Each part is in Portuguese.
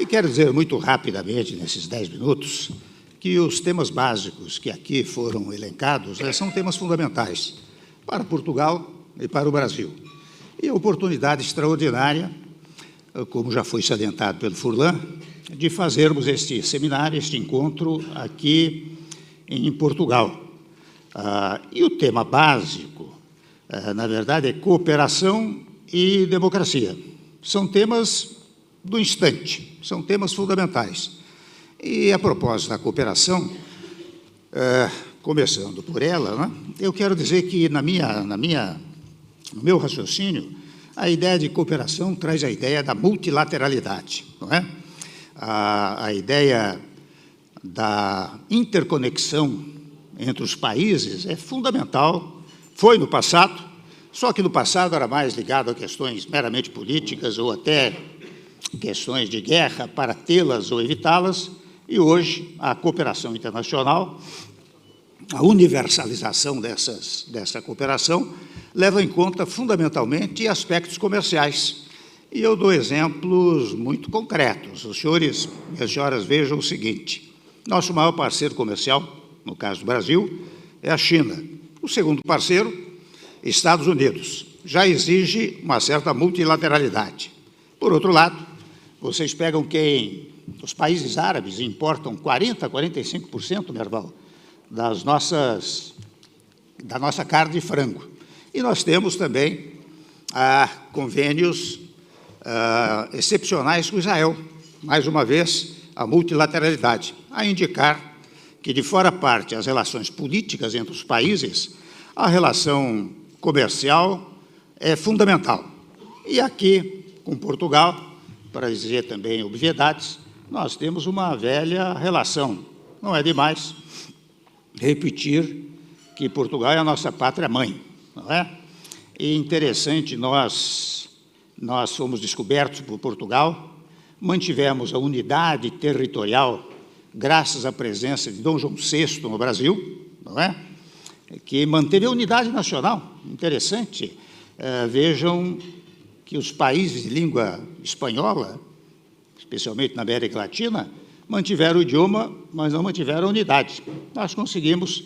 quero dizer muito rapidamente, nesses 10 minutos, que os temas básicos que aqui foram elencados são temas fundamentais para Portugal e para o Brasil. E a oportunidade extraordinária, como já foi salientado pelo Furlan, de fazermos este seminário, este encontro aqui em Portugal. E o tema básico, na verdade, é cooperação e democracia. São temas do instante, são temas fundamentais. E, a propósito da cooperação, começando por ela, né, eu quero dizer que, no meu raciocínio, a ideia de cooperação traz a ideia da multilateralidade, não é? A ideia da interconexão entre os países é fundamental, foi no passado, só que no passado era mais ligado a questões meramente políticas ou até questões de guerra para tê-las ou evitá-las, e hoje a cooperação internacional, a universalização dessa cooperação, leva em conta fundamentalmente aspectos comerciais. E eu dou exemplos muito concretos. Os senhores e as senhoras vejam o seguinte: nosso maior parceiro comercial, no caso do Brasil, é a China. O segundo parceiro, Estados Unidos, já exige uma certa multilateralidade. Por outro lado, vocês pegam os países árabes importam 40% a 45%, Merval, da nossa carne de frango. E nós temos também convênios excepcionais com Israel. Mais uma vez, a multilateralidade, a indicar que, de fora parte as relações políticas entre os países, a relação comercial é fundamental. E aqui, com Portugal, para dizer também obviedades, nós temos uma velha relação. Não é demais repetir que Portugal é a nossa pátria-mãe, não é? E interessante, nós fomos descobertos por Portugal, mantivemos a unidade territorial graças à presença de Dom João VI no Brasil, não é? Que manteve a unidade nacional. Interessante, vejam que os países de língua espanhola, especialmente na América Latina, mantiveram o idioma, mas não mantiveram a unidade. Nós conseguimos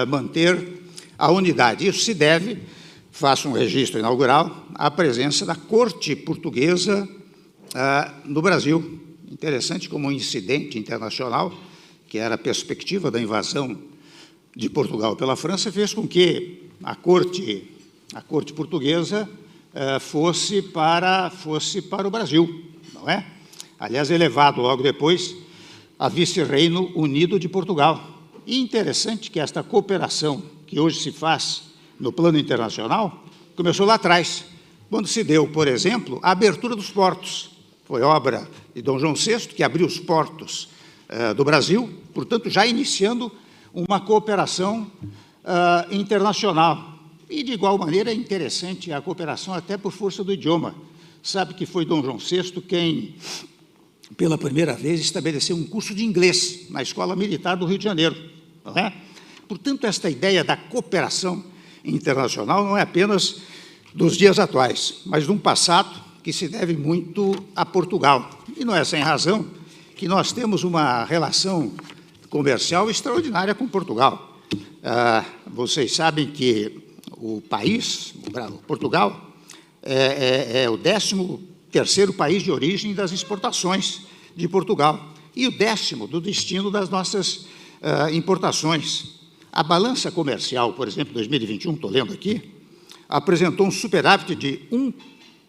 manter a unidade. Isso se deve, faço um registro inaugural, à presença da corte portuguesa no Brasil. Interessante como um incidente internacional, que era a perspectiva da invasão de Portugal pela França, fez com que a corte portuguesa fosse para o Brasil, não é? Aliás, elevado logo depois a vice-reino unido de Portugal. E interessante que esta cooperação que hoje se faz no plano internacional começou lá atrás, quando se deu, por exemplo, a abertura dos portos. Foi obra de Dom João VI, que abriu os portos do Brasil, portanto, já iniciando uma cooperação internacional. E, de igual maneira, é interessante a cooperação até por força do idioma. Sabe que foi Dom João VI quem, pela primeira vez, estabeleceu um curso de inglês na Escola Militar do Rio de Janeiro, não é? Portanto, esta ideia da cooperação internacional não é apenas dos dias atuais, mas de um passado que se deve muito a Portugal. E não é sem razão que nós temos uma relação comercial extraordinária com Portugal. Vocês sabem que o país, Portugal, é o 13º país de origem das exportações de Portugal e o 10º do destino das nossas importações. A balança comercial, por exemplo, 2021, estou lendo aqui, apresentou um superávit de 1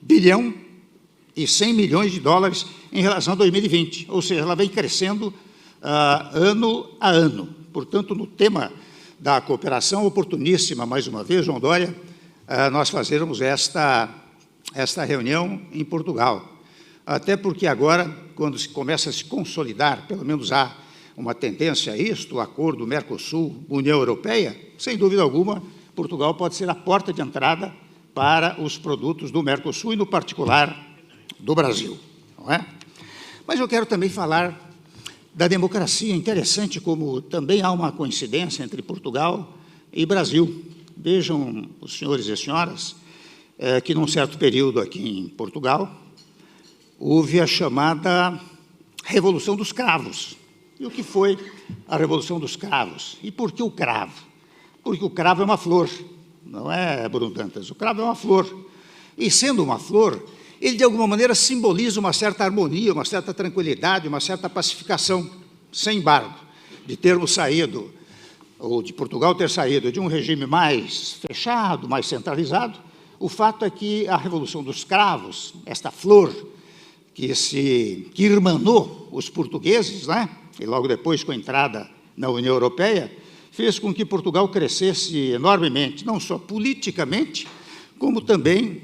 bilhão e 100 milhões de dólares em relação a 2020, ou seja, ela vem crescendo ano a ano. Portanto, no tema da cooperação, oportuníssima, mais uma vez, João Dória, nós fazermos esta reunião em Portugal. Até porque agora, quando se começa a se consolidar, pelo menos há uma tendência a isto, o acordo Mercosul-União Europeia, sem dúvida alguma, Portugal pode ser a porta de entrada para os produtos do Mercosul e, no particular, do Brasil, não é? Mas eu quero também falar da democracia. Interessante como também há uma coincidência entre Portugal e Brasil. Vejam, os senhores e as senhoras, que num certo período aqui em Portugal, houve a chamada Revolução dos Cravos. E o que foi a Revolução dos Cravos? E por que o cravo? Porque o cravo é uma flor, não é, Bruno Dantas? O cravo é uma flor. E, sendo uma flor, ele, de alguma maneira, simboliza uma certa harmonia, uma certa tranquilidade, uma certa pacificação. Sem embargo, de termos saído, ou de Portugal ter saído de um regime mais fechado, mais centralizado, o fato é que a Revolução dos Cravos, esta flor que irmanou os portugueses, né? E logo depois, com a entrada na União Europeia, fez com que Portugal crescesse enormemente, não só politicamente, como também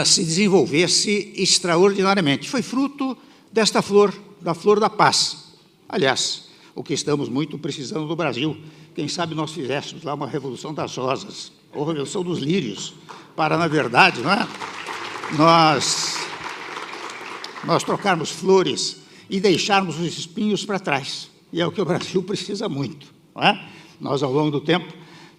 se desenvolvesse extraordinariamente. Foi fruto desta flor, da flor da paz. Aliás, o que estamos muito precisando no Brasil. Quem sabe nós fizéssemos lá uma Revolução das Rosas, ou Revolução dos Lírios, para, na verdade, não é? nós trocarmos flores e deixarmos os espinhos para trás. E é o que o Brasil precisa muito, não é? Nós, ao longo do tempo,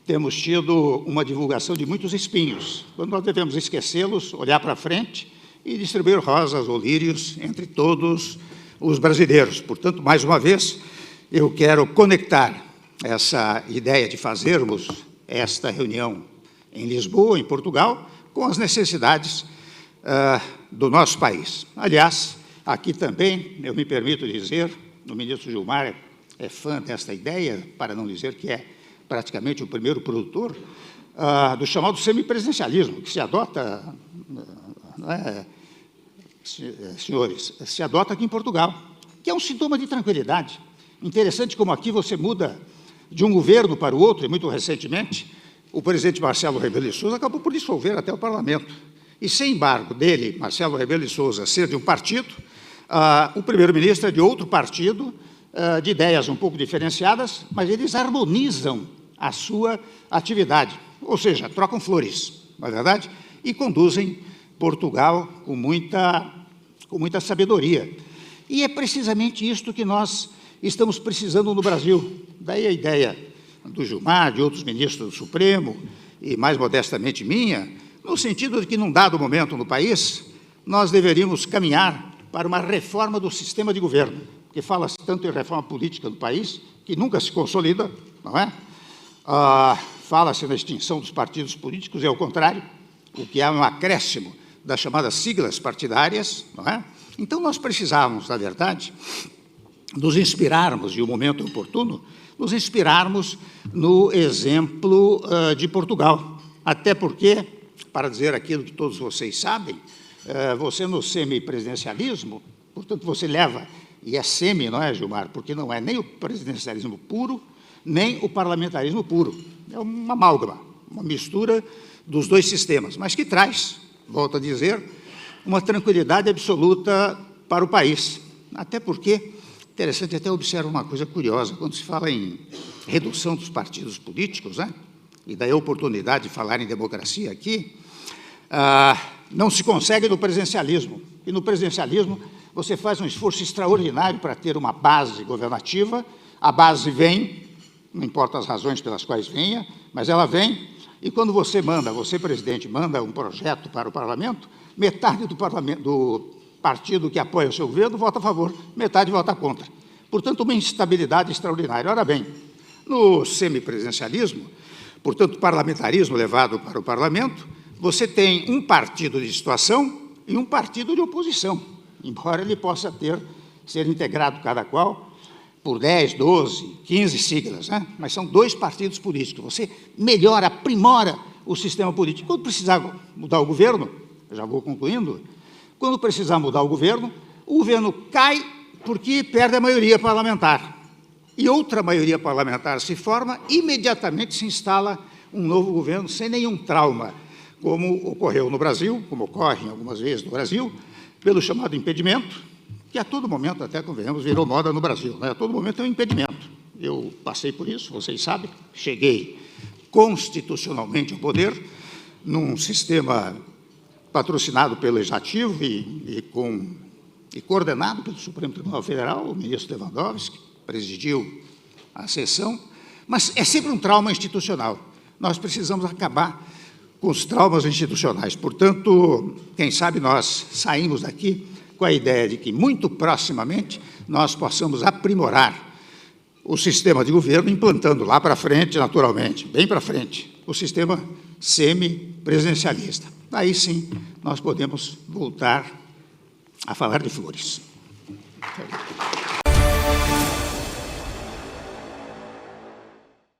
temos tido uma divulgação de muitos espinhos, quando nós devemos esquecê-los, olhar para frente e distribuir rosas ou lírios entre todos os brasileiros. Portanto, mais uma vez, eu quero conectar essa ideia de fazermos esta reunião em Lisboa, em Portugal, com as necessidades do nosso país. Aliás, aqui também, eu me permito dizer, o ministro Gilmar é fã desta ideia, para não dizer que é praticamente o primeiro produtor, do chamado semipresidencialismo, que se adota, senhores, se adota aqui em Portugal, que é um sintoma de tranquilidade. Interessante como aqui você muda de um governo para o outro, e muito recentemente, o presidente Marcelo Rebelo de Sousa acabou por dissolver até o parlamento. E, sem embargo, dele, Marcelo Rebelo de Sousa, ser de um partido, o primeiro-ministro é de outro partido, de ideias um pouco diferenciadas, mas eles harmonizam a sua atividade, ou seja, trocam flores, não é verdade? E conduzem Portugal com muita sabedoria. E é precisamente isto que nós estamos precisando no Brasil. Daí a ideia do Gilmar, de outros ministros do Supremo, e mais modestamente minha, no sentido de que, num dado momento no país, nós deveríamos caminhar para uma reforma do sistema de governo, porque fala-se tanto em reforma política do país, que nunca se consolida, não é? Fala-se na extinção dos partidos políticos, e ao contrário, o que é um acréscimo das chamadas siglas partidárias, não é? Então, nós precisávamos, na verdade, nos inspirarmos, e o momento oportuno, nos inspirarmos no exemplo de Portugal. Até porque, para dizer aquilo que todos vocês sabem, você no semipresidencialismo, portanto, você leva, e é semi, não é, Gilmar? Porque não é nem o presidencialismo puro, nem o parlamentarismo puro. É uma amálgama, uma mistura dos dois sistemas, mas que traz, volto a dizer, uma tranquilidade absoluta para o país. Até porque, interessante, até observa uma coisa curiosa, quando se fala em redução dos partidos políticos, né, e daí a oportunidade de falar em democracia aqui, não se consegue no presidencialismo. E no presidencialismo você faz um esforço extraordinário para ter uma base governativa, a base vem, não importa as razões pelas quais venha, mas ela vem, e quando você, presidente, manda um projeto para o parlamento, metade do partido que apoia o seu governo vota a favor, metade vota contra. Portanto, uma instabilidade extraordinária. Ora bem, no semipresidencialismo, portanto, parlamentarismo levado para o parlamento, você tem um partido de situação e um partido de oposição, embora ele possa ser integrado cada qual por 10, 12, 15 siglas, né? Mas são dois partidos políticos. Você melhora, aprimora o sistema político. Quando precisar mudar o governo, já vou concluindo, quando precisar mudar o governo cai porque perde a maioria parlamentar. E outra maioria parlamentar se forma, imediatamente se instala um novo governo sem nenhum trauma, como ocorreu no Brasil, como ocorre algumas vezes no Brasil, pelo chamado impedimento, que a todo momento, até convenhamos, virou moda no Brasil, né? A todo momento é um impedimento. Eu passei por isso, vocês sabem, cheguei constitucionalmente ao poder, num sistema patrocinado pelo Legislativo e coordenado pelo Supremo Tribunal Federal, o ministro Lewandowski presidiu a sessão, mas é sempre um trauma institucional. Nós precisamos acabar com os traumas institucionais. Portanto, quem sabe nós saímos daqui com a ideia de que, muito proximamente, nós possamos aprimorar o sistema de governo, implantando lá para frente, naturalmente, bem para frente, o sistema semipresidencialista. Aí sim, nós podemos voltar a falar de flores.